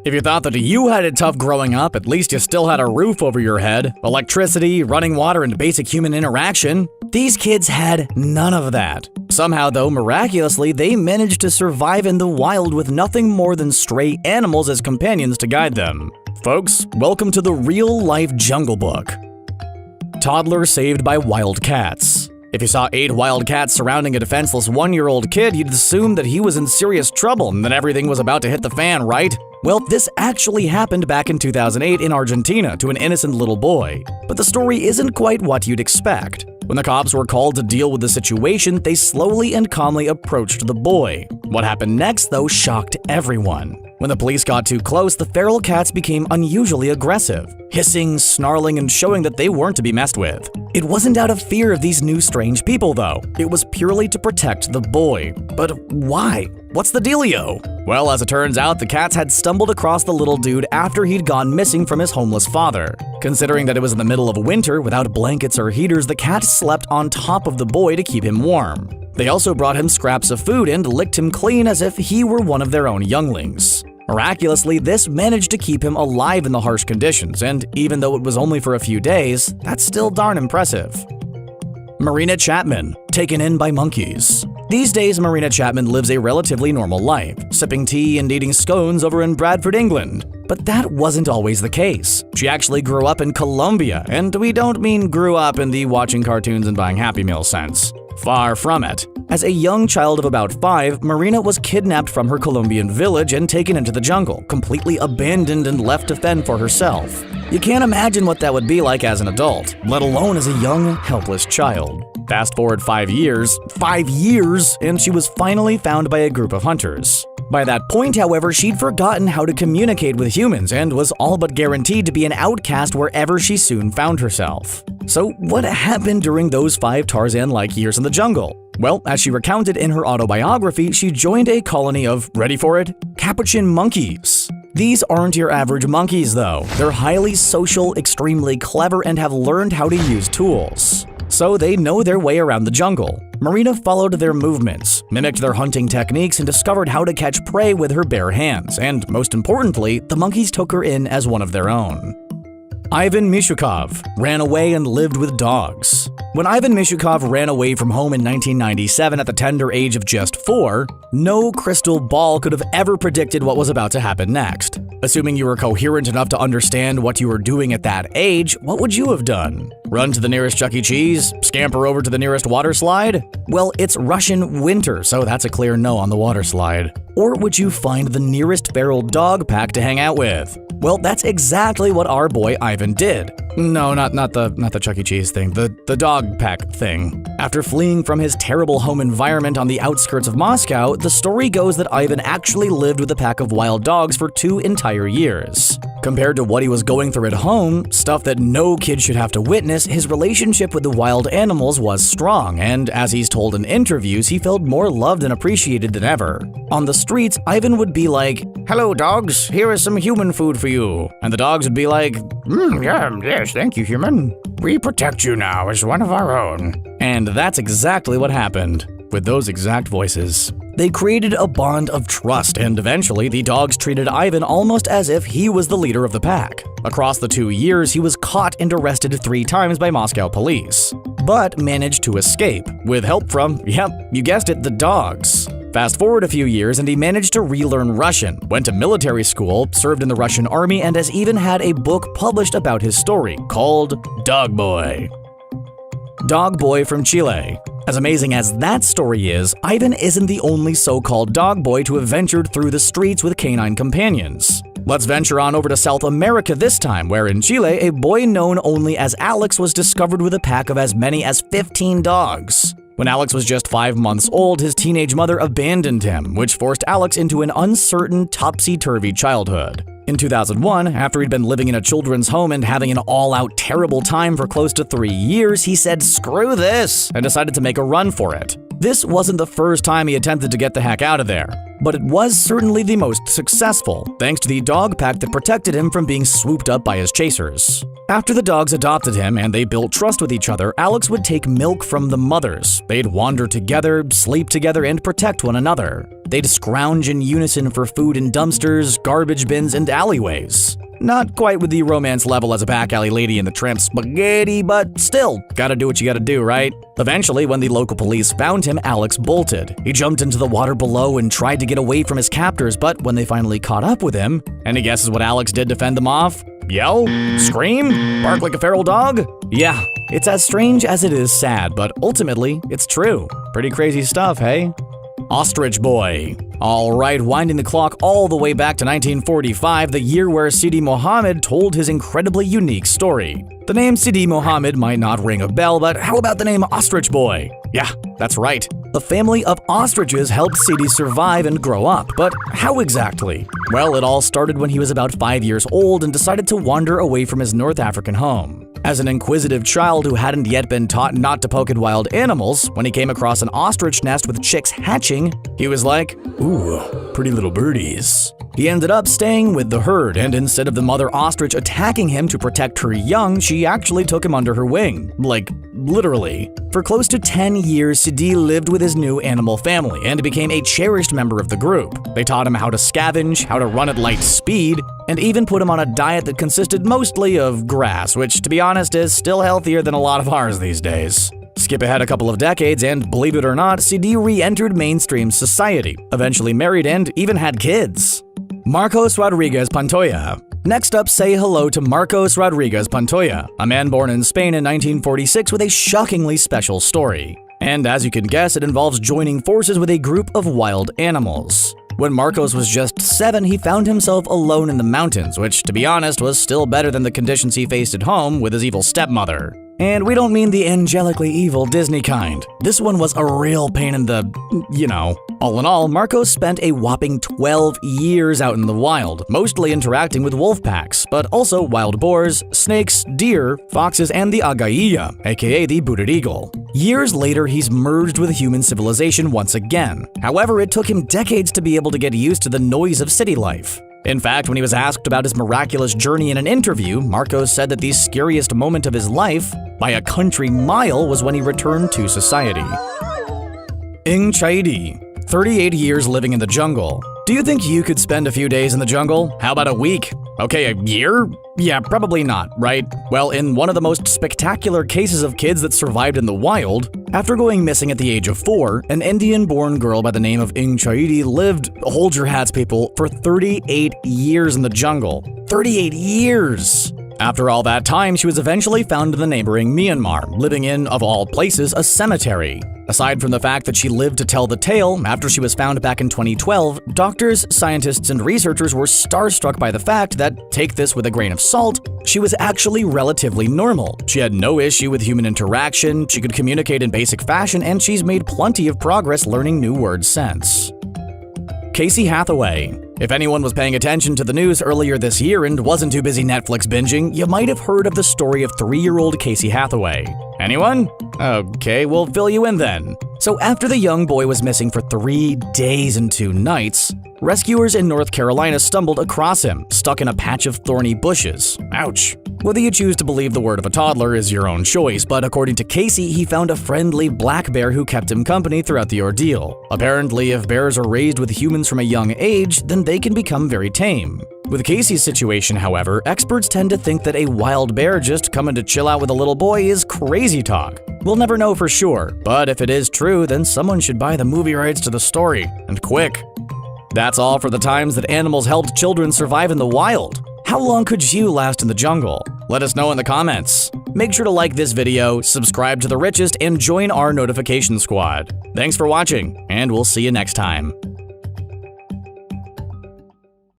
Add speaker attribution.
Speaker 1: If you thought that you had it tough growing up, at least you still had a roof over your head, electricity, running water, and basic human interaction. These kids had none of that. Somehow, though, miraculously, they managed to survive in the wild with nothing more than stray animals as companions to guide them. Folks, welcome to the real-life Jungle Book. Toddler saved by wild cats. If you saw 8 wild cats surrounding a defenseless 1-year-old kid, you'd assume that he was in serious trouble and that everything was about to hit the fan, right? Well, this actually happened back in 2008 in Argentina to an innocent little boy. But the story isn't quite what you'd expect. When the cops were called to deal with the situation, they slowly and calmly approached the boy. What happened next, though, shocked everyone. When the police got too close, the feral cats became unusually aggressive, hissing, snarling, and showing that they weren't to be messed with. It wasn't out of fear of these new strange people, though. It was purely to protect the boy. But why? What's the dealio? Well, as it turns out, the cats had stumbled across the little dude after he'd gone missing from his homeless father. Considering that it was in the middle of winter, without blankets or heaters, the cats slept on top of the boy to keep him warm. They also brought him scraps of food and licked him clean as if he were one of their own younglings. Miraculously, this managed to keep him alive in the harsh conditions, and even though it was only for a few days, that's still darn impressive. Marina Chapman, taken in by monkeys. These days, Marina Chapman lives a relatively normal life, sipping tea and eating scones over in Bradford, England. But that wasn't always the case. She actually grew up in Colombia, and we don't mean grew up in the watching cartoons and buying Happy Meal sense. Far from it. As a young child of about 5, Marina was kidnapped from her Colombian village and taken into the jungle, completely abandoned and left to fend for herself. You can't imagine what that would be like as an adult, let alone as a young, helpless child. Fast forward 5 years, and she was finally found by a group of hunters. By that point, however, she'd forgotten how to communicate with humans and was all but guaranteed to be an outcast wherever she soon found herself. So what happened during those 5 Tarzan-like years in the jungle? Well, as she recounted in her autobiography, she joined a colony of, ready for it, capuchin monkeys. These aren't your average monkeys, though. They're highly social, extremely clever, and have learned how to use tools. So they know their way around the jungle. Marina followed their movements, mimicked their hunting techniques, and discovered how to catch prey with her bare hands, and most importantly, the monkeys took her in as one of their own. Ivan Mishukov ran away and lived with dogs. When Ivan Mishukov ran away from home in 1997 at the tender age of just 4, no crystal ball could have ever predicted what was about to happen next. Assuming you were coherent enough to understand what you were doing at that age, what would you have done? Run to the nearest Chuck E. Cheese? Scamper over to the nearest water slide? Well, it's Russian winter, so that's a clear no on the water slide. Or would you find the nearest feral dog pack to hang out with? Well, that's exactly what our boy Ivan did. No, not the Chuck E. Cheese thing, the dog pack thing. After fleeing from his terrible home environment on the outskirts of Moscow, the story goes that Ivan actually lived with a pack of wild dogs for 2 entire years. Compared to what he was going through at home, stuff that no kid should have to witness, his relationship with the wild animals was strong, and as he's told in interviews, he felt more loved and appreciated than ever. On the streets, Ivan would be like, "Hello dogs, here is some human food for you." And the dogs would be like, yes, thank you, human. We protect you now as one of our own." And that's exactly what happened, with those exact voices. They created a bond of trust, and eventually the dogs treated Ivan almost as if he was the leader of the pack. Across the 2 years, he was caught and arrested 3 times by Moscow police, but managed to escape, with help from, yep, you guessed it, the dogs. Fast forward a few years and he managed to relearn Russian, went to military school, served in the Russian army, and has even had a book published about his story called Dog Boy. Dog Boy from Chile. As amazing as that story is, Ivan isn't the only so-called dog boy to have ventured through the streets with canine companions. Let's venture on over to South America this time, where in Chile, a boy known only as Alex was discovered with a pack of as many as 15 dogs. When Alex was just 5 months old, his teenage mother abandoned him, which forced Alex into an uncertain, topsy-turvy childhood. In 2001, after he'd been living in a children's home and having an all-out terrible time for close to 3 years, he said, "Screw this," and decided to make a run for it. This wasn't the first time he attempted to get the heck out of there, but it was certainly the most successful, thanks to the dog pack that protected him from being swooped up by his chasers. After the dogs adopted him and they built trust with each other, Alex would take milk from the mothers. They'd wander together, sleep together, and protect one another. They'd scrounge in unison for food in dumpsters, garbage bins, and alleyways. Not quite with the romance level as a back alley lady in the Tramp Spaghetti, but still, gotta do what you gotta do, right? Eventually, when the local police found him, Alex bolted. He jumped into the water below and tried to get away from his captors, but when they finally caught up with him, any guesses what Alex did to fend them off? Yell? Scream? Bark like a feral dog? Yeah, it's as strange as it is sad, but ultimately, it's true. Pretty crazy stuff, hey? Ostrich Boy. Alright, winding the clock all the way back to 1945, the year where Sidi Mohammed told his incredibly unique story. The name Sidi Mohammed might not ring a bell, but how about the name Ostrich Boy? Yeah, that's right. A family of ostriches helped Sidi survive and grow up, but how exactly? Well, it all started when he was about 5 years old and decided to wander away from his North African home. As an inquisitive child who hadn't yet been taught not to poke at wild animals, when he came across an ostrich nest with chicks hatching, he was like, "Ooh, pretty little birdies." He ended up staying with the herd, and instead of the mother ostrich attacking him to protect her young, she actually took him under her wing. Like, literally. For close to 10 years, Sidi lived with his new animal family and became a cherished member of the group. They taught him how to scavenge, how to run at light speed, and even put him on a diet that consisted mostly of grass, which, to be honest, is still healthier than a lot of ours these days. Skip ahead a couple of decades, and believe it or not, Sidi re-entered mainstream society, eventually married and even had kids. Marcos Rodriguez Pantoja. Next up, say hello to Marcos Rodriguez Pantoja, a man born in Spain in 1946 with a shockingly special story. And as you can guess, it involves joining forces with a group of wild animals. When Marcos was just 7, he found himself alone in the mountains, which, to be honest, was still better than the conditions he faced at home with his evil stepmother. And we don't mean the angelically evil Disney kind. This one was a real pain in the, you know. All in all, Marcos spent a whopping 12 years out in the wild, mostly interacting with wolf packs, but also wild boars, snakes, deer, foxes, and the agailla, aka the booted eagle. Years later, he's merged with human civilization once again. However, it took him decades to be able to get used to the noise of city life. In fact, when he was asked about his miraculous journey in an interview, Marcos said that the scariest moment of his life, by a country mile, was when he returned to society. Ing Chaidi. 38 years living in the jungle. Do you think you could spend a few days in the jungle? How about a week? Okay, a year? Yeah, probably not, right? Well, in one of the most spectacular cases of kids that survived in the wild, after going missing at the age of 4, an Indian-born girl by the name of Ing Chaidi lived, hold your hats people, for 38 years in the jungle. 38 years! After all that time, she was eventually found in the neighboring Myanmar, living in, of all places, a cemetery. Aside from the fact that she lived to tell the tale, after she was found back in 2012, doctors, scientists, and researchers were starstruck by the fact that, take this with a grain of salt, she was actually relatively normal. She had no issue with human interaction, she could communicate in basic fashion, and she's made plenty of progress learning new words since. Casey Hathaway. If anyone was paying attention to the news earlier this year and wasn't too busy Netflix binging, you might have heard of the story of 3-year-old Casey Hathaway. Anyone? Okay, we'll fill you in then. So after the young boy was missing for 3 days and 2 nights, rescuers in North Carolina stumbled across him, stuck in a patch of thorny bushes. Ouch. Whether you choose to believe the word of a toddler is your own choice, but according to Casey, he found a friendly black bear who kept him company throughout the ordeal. Apparently, if bears are raised with humans from a young age, then they can become very tame. With Casey's situation, however, experts tend to think that a wild bear just coming to chill out with a little boy is crazy talk. We'll never know for sure, but if it is true, then someone should buy the movie rights to the story, and quick. That's all for the times that animals helped children survive in the wild. How long could you last in the jungle? Let us know in the comments. Make sure to like this video, subscribe to The Richest, and join our notification squad. Thanks for watching, and we'll see you next time.